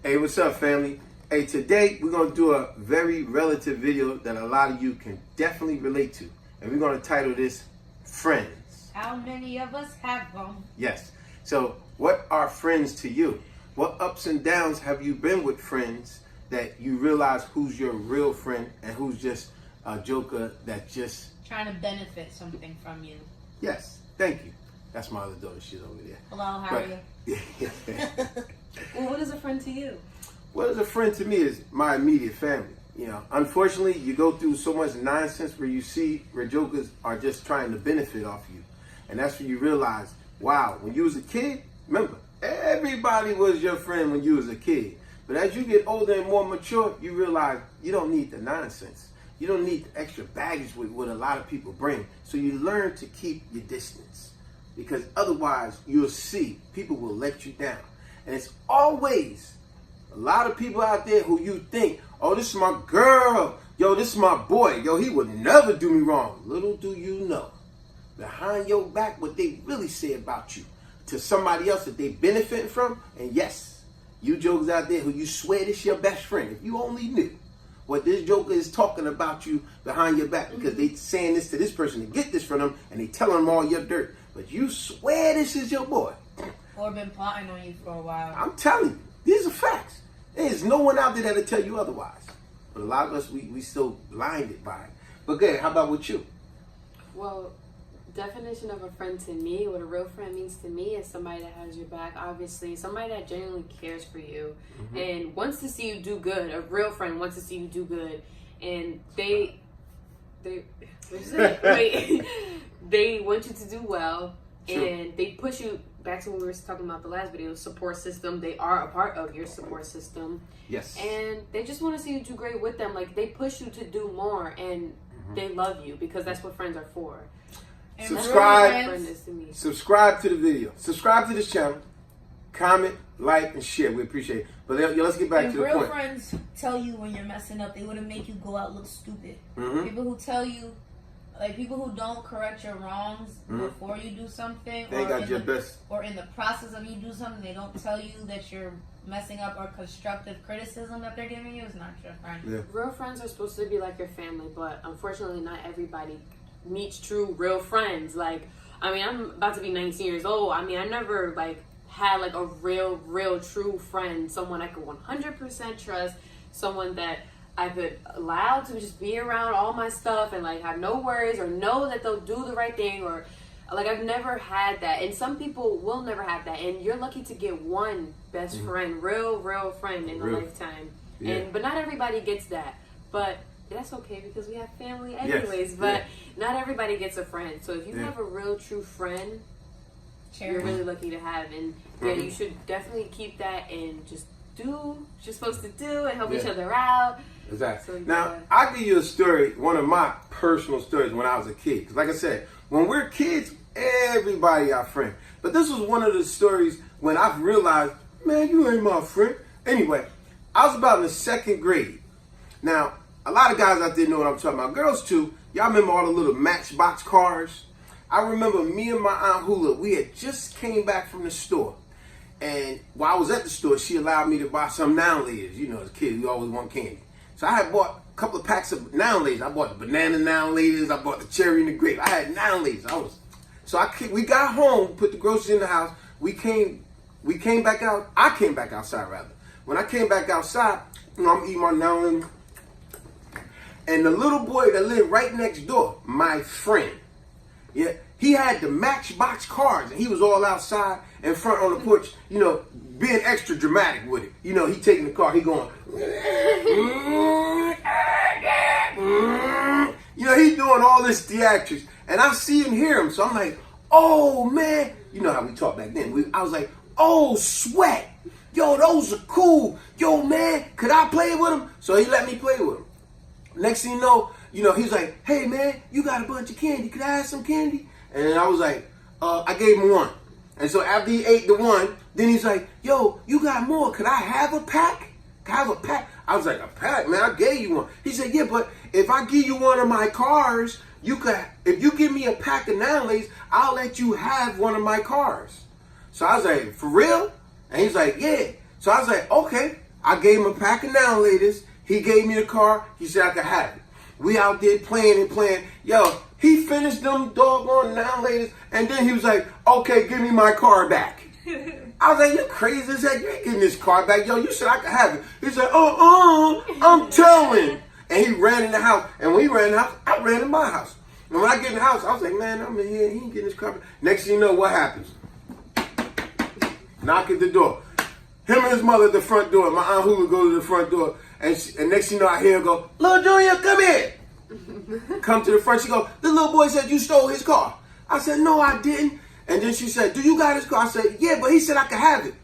Hey, what's up, family? Hey, today we're going to do a very relative video that a lot of you can definitely relate to. And we're going to title this, Friends. How many of us have them? Yes. So, what are friends to you? What ups and downs have you been with friends that you realize who's your real friend and who's just a joker that just... Trying to benefit something from you. Yes. Thank you. That's my other daughter. She's over there. Hello, how are you? Well, what is a friend to you? What is a friend to me is my immediate family. You know, unfortunately, you go through so much nonsense where you see where jokers are just trying to benefit off you. And that's when you realize, wow, when you was a kid, remember, everybody was your friend when you was a kid. But as you get older and more mature, you realize you don't need the nonsense. You don't need the extra baggage with what a lot of people bring. So you learn to keep your distance. Because otherwise, you'll see people will let you down. And it's always a lot of people out there who you think, oh, this is my girl. Yo, this is my boy. Yo, he would never do me wrong. Little do you know, behind your back, what they really say about you to somebody else that they benefiting from. And yes, you jokers out there who you swear this your best friend. If you only knew what this joker is talking about you behind your back, because they saying this to this person to get this from them, and they telling them all your dirt. But you swear this is your boy. Or been plotting on you for a while. I'm telling you, these are facts. There's no one out there that'll tell you otherwise. But a lot of us, we still blinded by it. But good, how about with you? Well, definition of a friend to me, what a real friend means to me is somebody that has your back, obviously. Somebody that genuinely cares for you and wants to see you do good. A real friend wants to see you do good. And they want you to do well. True. And they push you, back to when we were talking about the last video, support system. They are a part of your support system. Yes. And they just want to see you do great with them. Like, they push you to do more, and they love you, because that's what friends are for. And Subscribe. Friend is to me. Subscribe to the video. Subscribe to this channel. Comment, like, and share. We appreciate it. But let's get back And to the real point. friends tell you when you're messing up. They wouldn't make you go out look stupid. Mhm. People who tell you, like people who don't correct your wrongs before you do something, They got your best. or in the process of you do something, they don't tell you that you're messing up, or constructive criticism that they're giving you is not your friend. Yeah. Real friends are supposed to be like your family, but unfortunately not everybody meets true real friends. Like, I mean, I'm about to be 19 years old. I mean, I never had like a real true friend, someone I could 100% trust, someone that I could allow to just be around all my stuff and like have no worries, or know that they'll do the right thing, or like, I've never had that. And some people will never have that, and you're lucky to get one best friend, real friend in a lifetime. Yeah. But not everybody gets that, but that's okay, because we have family anyways. But not everybody gets a friend. So if you have a real true friend, you're really lucky to have. And yeah, you should definitely keep that and just do what you're supposed to do and help each other out. Exactly. So, Now, I'll give you a story, one of my personal stories when I was a kid. Because like I said, when we're kids, everybody our friend. But this was one of the stories when I realized, man, you ain't my friend. Anyway, I was about in the 2nd grade. Now, a lot of guys out there know what I'm talking about. Girls too. Y'all remember all the little Matchbox cars? I remember me and my Aunt Hula, we had just came back from the store. And while I was at the store, she allowed me to buy some Now Layers. You know, as a kid, we always want candy. So I had bought a couple of packs of Now Layers. I bought the banana Now Layers. I bought the cherry and the grape. I had Now Layers. We got home, put the groceries in the house. We came back out. I came back outside, rather. When I came back outside, you know, I'm eating my Now Layers. And the little boy that lived right next door, my friend, yeah, he had the Matchbox cars, and he was all outside in front on the porch, you know, being extra dramatic with it. You know, he taking the car, he going, you know, he doing all this theatrics, and I see and hear him, so I'm like, oh man, you know how we talked back then. I was like, oh, sweat, yo, those are cool, yo man, could I play with him? So he let me play with him. Next thing you know, he's like, hey man, you got a bunch of candy, could I have some candy? And I was like, I gave him one. And so after he ate the one, then he's like, yo, you got more, could I have a pack? Can I have a pack? I was like, a pack, man, I gave you one. He said, yeah, but if I give you one of my cars, if you give me a pack of Now Layers, I'll let you have one of my cars. So I was like, for real? And he's like, yeah. So I was like, okay, I gave him a pack of Now Laters. He gave me the car. He said I could have it. We out there playing and playing. Yo, he finished them doggone Now Laters, and then he was like, okay, give me my car back. I was like, you crazy as heck. You ain't getting this car back. Yo, you said I could have it. He said, I'm telling. And he ran in the house. And when he ran in the house, I ran in my house. And when I get in the house, I was like, man, I'm in here. He ain't getting his car back. Next thing you know, what happens? Knock at the door. Him and his mother at the front door. My Aunt Hulu go to the front door. And next thing you know, I hear her go, Little Junior, come here. Come to the front. She go, the little boy said you stole his car. I said, no, I didn't. And then she said, do you got his car? I said, yeah, but he said I could have it.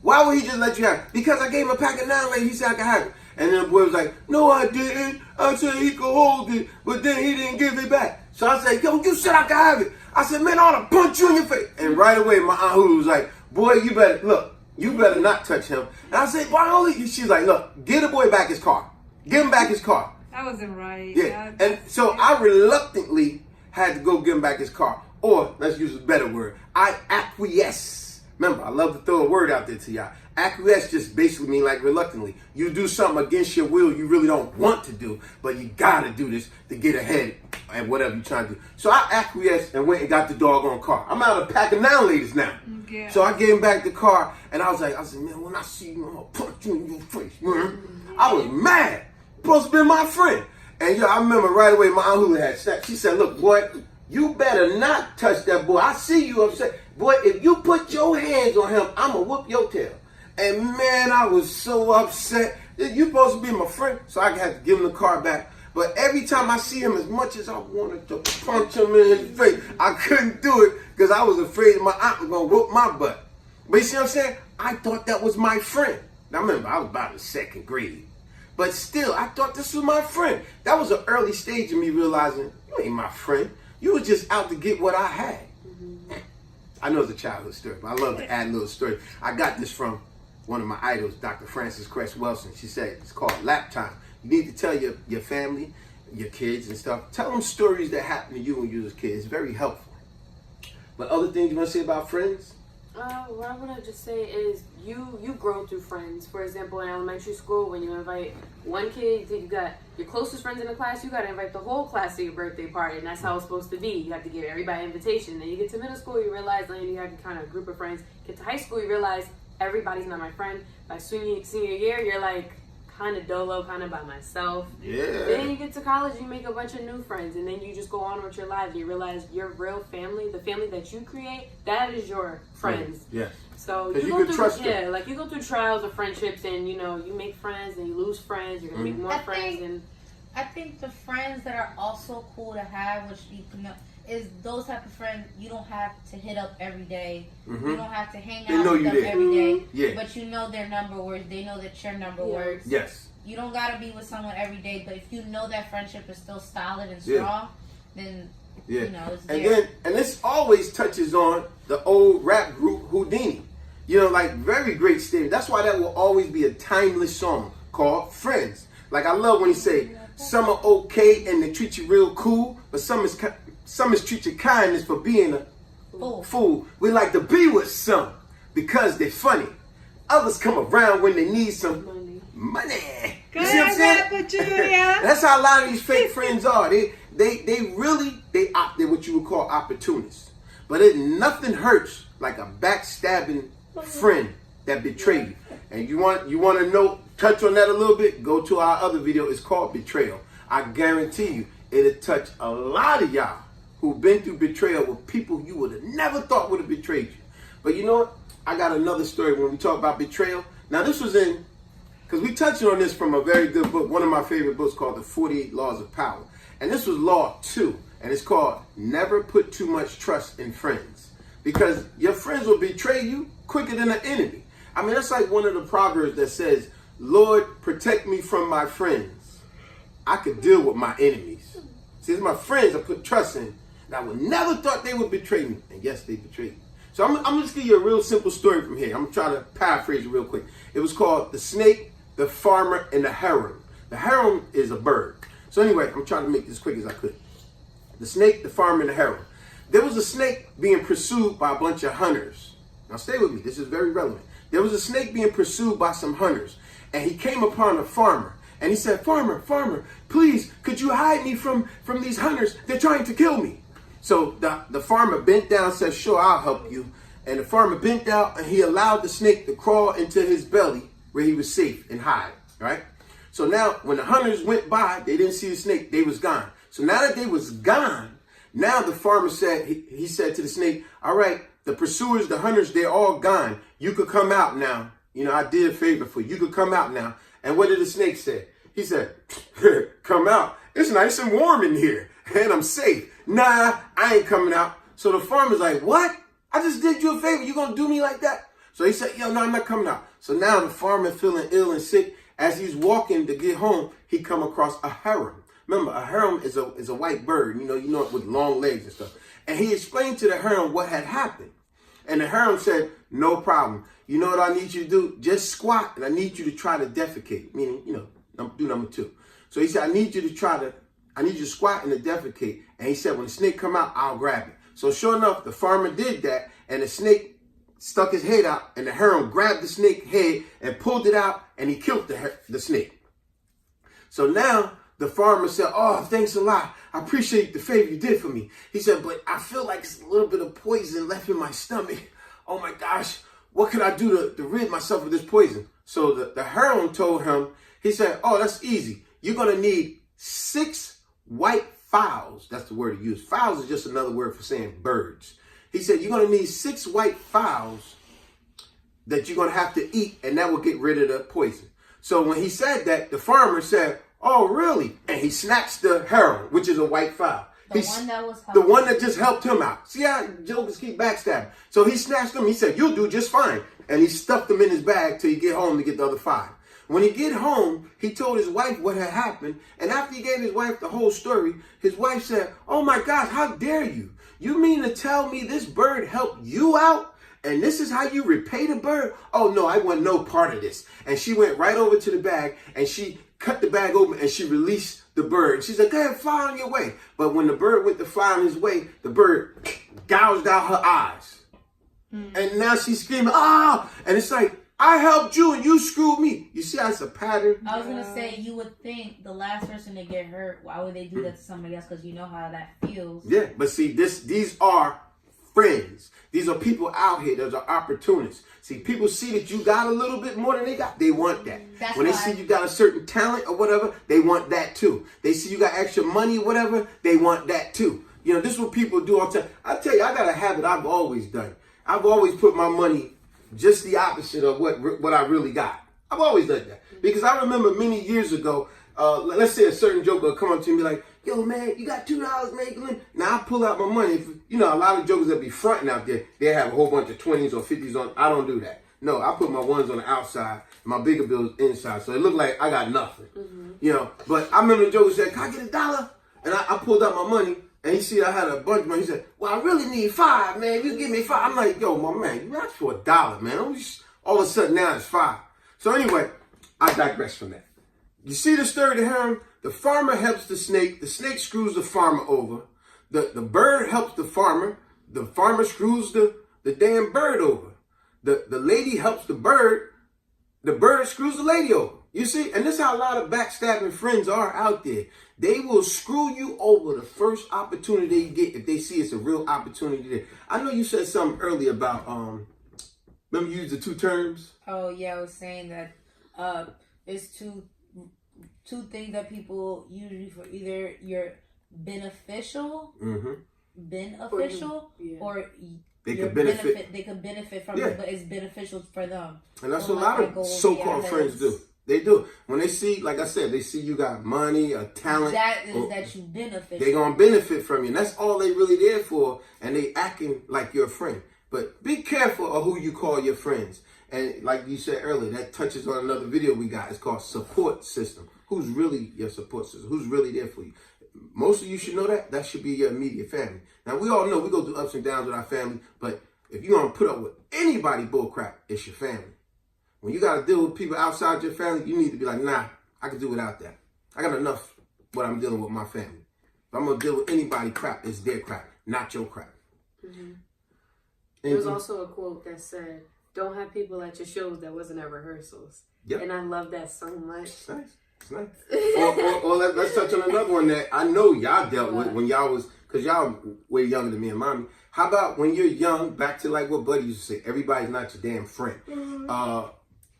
Why would he just let you have it? Because I gave him a pack of Now Laters. He said I could have it. And then the boy was like, no, I didn't. I said he could hold it, but then he didn't give it back. So I said, yo, you said I could have it. I said, man, I ought to punch you in your face. And right away, my Aunt Hulu was like, boy, you better not touch him. And I said, why only? She's like, look, give the boy back his car. Give him back his car. That wasn't right. Yeah. And so I reluctantly had to go give him back his car. Or, let's use a better word, I acquiesce. Remember, I love to throw a word out there to y'all. Acquiesce just basically mean like reluctantly. You do something against your will you really don't want to do, but you gotta do this to get ahead at whatever you're trying to do. So I acquiesced and went and got the doggone car. I'm out of a pack of Now Laters now. Yeah. So I gave him back the car, and I said, man, when I see you, I'm gonna punch you in your face, man. I was mad. Supposed to be my friend. And yo, I remember right away my Aunt Hulu had snapped. She said, look, boy, you better not touch that boy. I see you upset. Boy, if you put your hands on him, I'm going to whoop your tail. And man, I was so upset. You supposed to be my friend, so I had to give him the car back. But every time I see him, as much as I wanted to punch him in his face, I couldn't do it because I was afraid my aunt was going to whoop my butt. But you see what I'm saying? I thought that was my friend. Now remember, I was about in second grade. But still, I thought this was my friend. That was an early stage of me realizing, you ain't my friend. You were just out to get what I had. I know it's a childhood story, but I love to add a little story. I got this from one of my idols, Dr. Frances Cress Welsing. She said it's called lap time. You need to tell your family, your kids and stuff. Tell them stories that happened to you when you was a kid. It's very helpful. But other things you want to say about friends? What I want to just say is you grow through friends. For example, in elementary school, when you invite one kid, you think you got your closest friends in the class, you got to invite the whole class to your birthday party, and that's how it's supposed to be. You have to give everybody an invitation. Then you get to middle school, you realize then you have kind of a group of friends. Get to high school, you realize everybody's not my friend. By senior year, you're like kind of dolo, kind of by myself. Yeah. Then you get to college, you make a bunch of new friends, and then you just go on with your lives. You realize your real family, the family that you create, that is your friends. Yes. So you go can through, trust them. like you go through trials of friendships, and you make friends and you lose friends. You're gonna make more friends, and I think the friends that are also cool to have, which you can know, is those type of friends you don't have to hit up every day. You don't have to hang out with them every day. Yeah. But you know their number works. They know that your number works. Yes. You don't gotta be with someone every day, but if you know that friendship is still solid and strong, then you know it's there. And this always touches on the old rap group Houdini. You know, like very great statement. That's why that will always be a timeless song called Friends. Like I love when he say, some are okay and they treat you real cool, but some is treat you kindness for being a fool. We like to be with some because they're funny. Others come around when they need some money. Go You see what I'm ahead, saying? Julia. That's how a lot of these fake friends are. They're what you would call opportunists. But nothing hurts like a backstabbing friend that betrayed you. And you want to touch on that a little bit? Go to our other video. It's called Betrayal. I guarantee you, it'll touch a lot of y'all who've been through betrayal with people you would have never thought would have betrayed you. But you know what? I got another story when we talk about betrayal. Now this was because we touched on this from a very good book, one of my favorite books called The 48 Laws of Power. And this was Law 2, and it's called Never Put Too Much Trust in Friends. Because your friends will betray you quicker than an enemy. I mean, that's like one of the proverbs that says, Lord, protect me from my friends. I could deal with my enemies. See, it's my friends I put trust in, and I would never thought they would betray me. And yes, they betrayed me. So I'm just give you a real simple story from here. I'm going to try to paraphrase it real quick. It was called The Snake, the Farmer, and the Heron. The heron is a bird. So anyway, I'm trying to make this as quick as I could. The snake, the farmer, and the heron. There was a snake being pursued by a bunch of hunters. Now stay with me. This is very relevant. There was a snake being pursued by some hunters. and he came upon a farmer. And he said, farmer, please, could you hide me from these hunters? They're trying to kill me. So the farmer bent down and said, sure, I'll help you. And the farmer bent down and he allowed the snake to crawl into his belly where he was safe and hide, right? So now when the hunters went by, they didn't see the snake, they was gone. So now that they was gone, now the farmer said, he said to the snake, all right, the pursuers, the hunters, they're all gone. You could come out now. You know, I did a favor for you. You could come out now. And what did the snake say? He said, come out. It's nice and warm in here and I'm safe. Nah, I ain't coming out. So the farmer's like, what? I just did you a favor. You gonna do me like that? So he said, yo, no, I'm not coming out. So now the farmer feeling ill and sick. As he's walking to get home, he come across a heron. Remember, a heron is a white bird, you know it with long legs and stuff. And he explained to the heron what had happened. And the heron said, no problem. You know what I need you to do? Just squat, and I need you to try to defecate. Meaning, do number 2. So he said, I need you to squat and to defecate. And he said, when the snake come out, I'll grab it. So sure enough, the farmer did that, and the snake stuck his head out, and the heron grabbed the snake head and pulled it out, and he killed the snake. So now the farmer said, oh, thanks a lot. I appreciate the favor you did for me. He said, but I feel like it's a little bit of poison left in my stomach. Oh my gosh, what can I do to rid myself of this poison? So the heron told him, he said, oh, that's easy. You're going to need 6 white fowls. That's the word he used. Fowls is just another word for saying birds. He said, you're going to need 6 white fowls that you're going to have to eat, and that will get rid of the poison. So when he said that, the farmer said, oh, really? And he snatched the heron, which is a white fowl. The one that just helped him out. See how jokers keep backstabbing. So he snatched him. He said, you'll do just fine. And he stuffed them in his bag till he get home to get the other 5. When he get home, he told his wife what had happened. And after he gave his wife the whole story, his wife said, oh my gosh, how dare you? You mean to tell me this bird helped you out? And this is how you repay the bird? Oh no, I want no part of this. And she went right over to the bag and she cut the bag open and she released the bird. And she said, go ahead, fly on your way. But when the bird went to fly on his way, the bird gouged out her eyes. And now she's screaming, ah! And it's like, I helped you and you screwed me. You see how it's a pattern? I was going to say, you would think the last person to get hurt, why would they do that to somebody else? Because you know how that feels. Yeah, but see, these are friends. These are people out here. Those are opportunists. See, people see that you got a little bit more than they got. They want that. When they see you got a certain talent or whatever, they want that too. They see you got extra money or whatever, they want that too. You know, this is what people do all the time. I tell you, I got a habit I've always done. I've always put my money just the opposite of what I really got. I've always done that. Because I remember many years ago, let's say a certain joker will come up to me like, yo, man, you got $2, man. Now I pull out my money. If, a lot of jokers that be fronting out there, they have a whole bunch of 20s or 50s on. I don't do that. No, I put my ones on the outside, and my bigger bills inside. So it looked like I got nothing. But I remember the joker said, can I get $1? And I pulled out my money. And he see I had a bunch of money. He said, well, I really need $5, man. You give me $5. I'm like, yo, my man, you asked for $1, man. All of a sudden now it's $5. So anyway, I digress from that. You see the story of the heron? The farmer helps the snake screws the farmer over. The bird helps the farmer screws the damn bird over. The lady helps the bird screws the lady over. You see, and this is how a lot of backstabbing friends are out there. They will screw you over the first opportunity they get if they see it's a real opportunity there. I know you said something earlier about, remember you used the 2 terms? Oh, yeah, I was saying that it's two things that people usually for either you're beneficial, or they could benefit. They could benefit from it, but it's beneficial for them. And that's what a lot of so-called friends do. They do. When they see, like I said, they see you got money, a talent. That you benefit. They're going to benefit from you. And that's all they really there for. And they acting like your friend. But be careful of who you call your friends. And like you said earlier, that touches on another video we got. It's called support system. Who's really your support system? Who's really there for you? Most of you should know that. That should be your immediate family. Now, we all know we go through ups and downs with our family. But if you're going to put up with anybody bullcrap, it's your family. When you got to deal with people outside your family, you need to be like, nah, I can do without that. I got enough what I'm dealing with my family. If I'm going to deal with anybody crap, it's their crap, not your crap. There was also a quote that said, don't have people at your shows that wasn't at rehearsals. Yep. And I love that so much. It's nice. It's nice. or let's touch on another one that I know y'all dealt with when y'all was, because y'all way younger than me and mommy. How about when you're young, back to like what Buddy used to say, everybody's not your damn friend.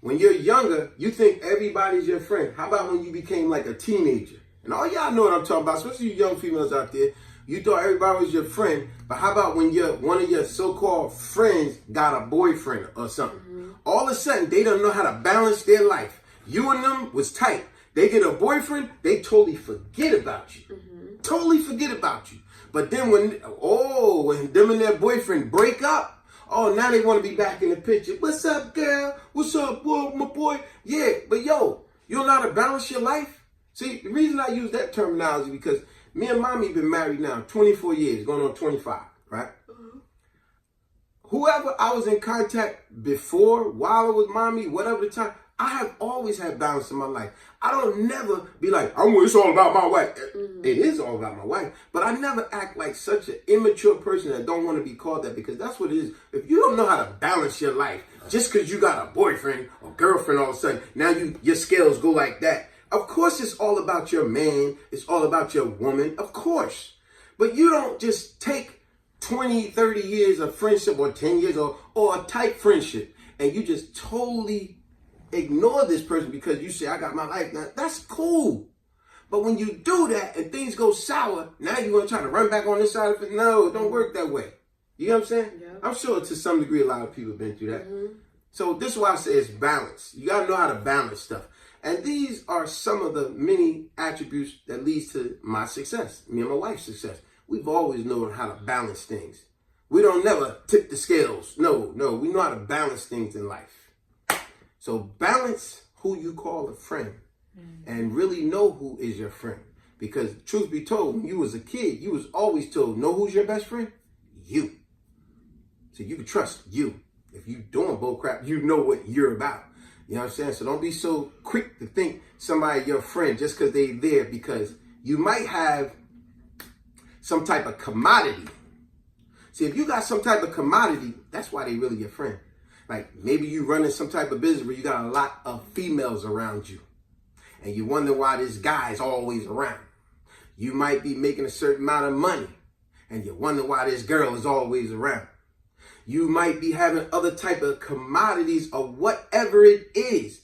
When you're younger, you think everybody's your friend. How about when you became like a teenager? And all y'all know what I'm talking about, especially you young females out there. You thought everybody was your friend, but how about when one of your so-called friends got a boyfriend or something? All of a sudden, they don't know how to balance their life. You and them was tight. They get a boyfriend, they totally forget about you. Totally forget about you. But then when them and their boyfriend break up, oh, now they want to be back in the picture. What's up, girl? What's up, boy, my boy? Yeah, but yo, you don't know how to balance your life? See, the reason I use that terminology because me and mommy been married now 24 years, going on 25, right? Whoever I was in contact before, while I was mommy, whatever the time, I have always had balance in my life. I don't never be like, it's all about my wife. It is all about my wife. But I never act like such an immature person that don't want to be called that, because that's what it is. If you don't know how to balance your life, just because you got a boyfriend or girlfriend all of a sudden, now your scales go like that. Of course it's all about your man. It's all about your woman. Of course. But you don't just take 20, 30 years of friendship or 10 years or a tight friendship and you just totally ignore this person because you say, I got my life now. That's cool. But when you do that and things go sour, now you're going to try to run back on this side of it. No, it don't work that way. You know what I'm saying? Yeah. I'm sure to some degree a lot of people have been through that. So this is why I say it's balance. You got to know how to balance stuff. And these are some of the many attributes that leads to my success, me and my wife's success. We've always known how to balance things. We don't never tip the scales. No, we know how to balance things in life. So balance who you call a friend and really know who is your friend. Because truth be told, when you was a kid, you was always told, know who's your best friend? You. So you can trust you. If you doing bull crap, you know what you're about. You know what I'm saying? So don't be so quick to think somebody your friend just because they there, because you might have some type of commodity. See, if you got some type of commodity, that's why they really your friend. Like maybe you running some type of business where you got a lot of females around you and you wonder why this guy is always around. You might be making a certain amount of money and you wonder why this girl is always around. You might be having other type of commodities or whatever it is.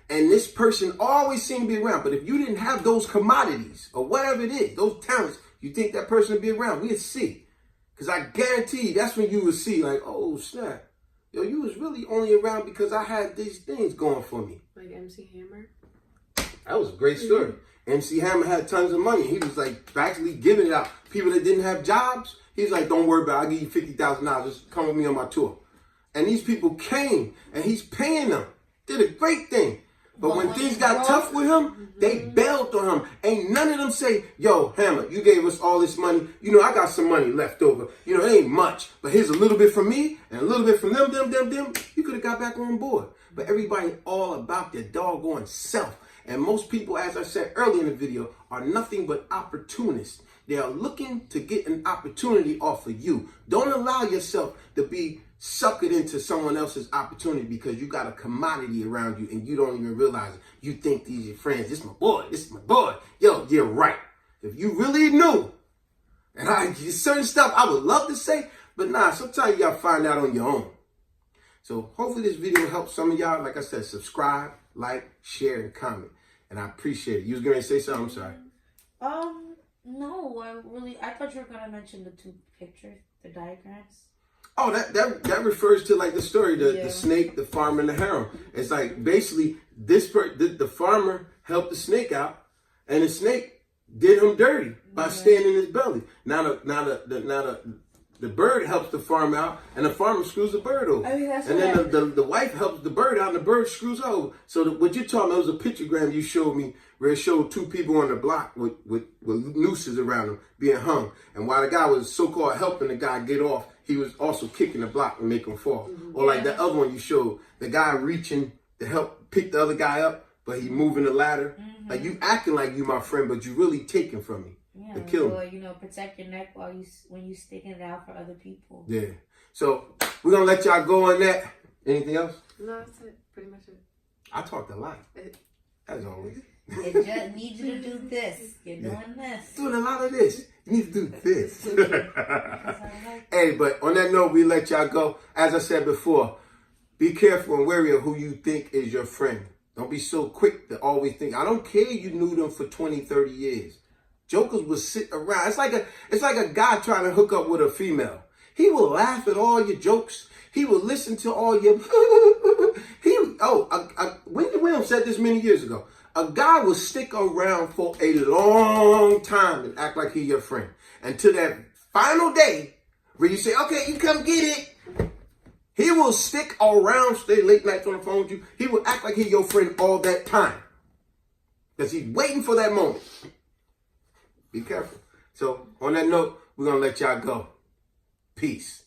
And this person always seems to be around. But if you didn't have those commodities or whatever it is, those talents, you think that person would be around? We'd see. Because I guarantee you, that's when you would see like, oh, snap. Yo, you was really only around because I had these things going for me. Like MC Hammer? That was a great story. MC Hammer had tons of money. He was like actually giving it out. People that didn't have jobs, he's like, don't worry about it. I'll give you $50,000. Just come with me on my tour. And these people came and he's paying them. Did a great thing. But when things got tough with him, they bailed on him. Ain't none of them say, yo, Hammer, you gave us all this money. You know, I got some money left over. You know, it ain't much. But here's a little bit from me and a little bit from them. You could have got back on board. But everybody all about their doggone self. And most people, as I said earlier in the video, are nothing but opportunists. They are looking to get an opportunity off of you. Don't allow yourself to be suckered into someone else's opportunity because you got a commodity around you and you don't even realize it. You think these are your friends. This is my boy. Yo, you're right. If you really knew, and certain stuff I would love to say, but nah, sometimes you gotta find out on your own. So hopefully this video helps some of y'all. Like I said, subscribe, like, share, and comment. And I appreciate it. You was going to say something? I'm sorry. No, I thought you were going to mention the two pictures, the diagrams. Oh, that refers to like the story, the snake, the farmer, and the harem. It's like basically the farmer helped the snake out, and the snake did him dirty by staying in his belly. Now the bird helps the farmer out, and the farmer screws the bird over. I mean, and then the wife helps the bird out, and the bird screws over. So what you're talking about was a pictogram you showed me where it showed two people on the block with nooses around them being hung. And while the guy was so-called helping the guy get off, he was also kicking the block and make him fall. Or like that other one you showed, the guy reaching to help pick the other guy up, but he moving the ladder. Like you acting like you my friend, but you really taking from me. Yeah, to kill me. Protect your neck when you sticking it out for other people. Yeah. So we're gonna let y'all go on that. Anything else? No, that's it. Pretty much it. I talked a lot. As always. It just needs you to do this. You're doing this. Doing a lot of this. You need to do this. Like, Hey, but on that note, we let y'all go. As I said before, be careful and wary of who you think is your friend. Don't be so quick to always think. I don't care you knew them for 20, 30 years. Jokers will sit around. It's like a guy trying to hook up with a female. He will laugh at all your jokes. He will listen to all your... Wendy Williams said this many years ago. A guy will stick around for a long time and act like he's your friend. Until that final day where you say, okay, you come get it. He will stick around, stay late nights on the phone with you. He will act like he's your friend all that time. Because he's waiting for that moment. Be careful. So, on that note, we're going to let y'all go. Peace.